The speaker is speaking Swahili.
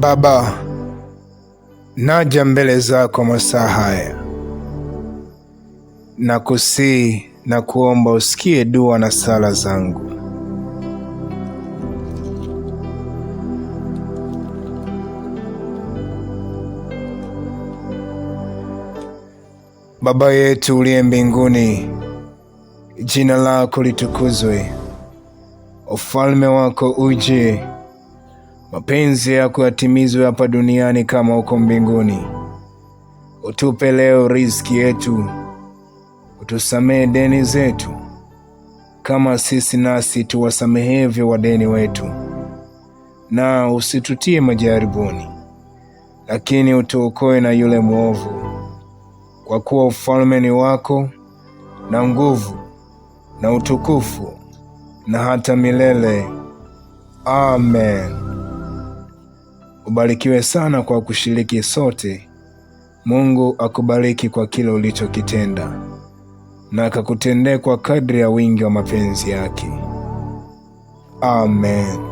Baba, naja mbele zako masaa haya na kusihi na kuomba usikie dua na sala zangu. Baba yetu uliye mbinguni, jina lako litukuzwe, ufalme wako uje, mapenzi yako yatimizwe hapa duniani kama huko mbinguni. Utupe leo riziki yetu, utusamehe deni zetu kama sisi nasi tuwasamehevyo wadeni wetu, na usitutie majaribuni, lakini utuokoe na yule mwovu, kwa kuwa ufalme ni wako na nguvu na utukufu na hata milele. Amen. Ubarikiwe sana kwa kushiriki sote. Mungu akubariki kwa kile ulichokitenda na akakutendee kwa kadri ya wingi wa mapenzi yake. Amen.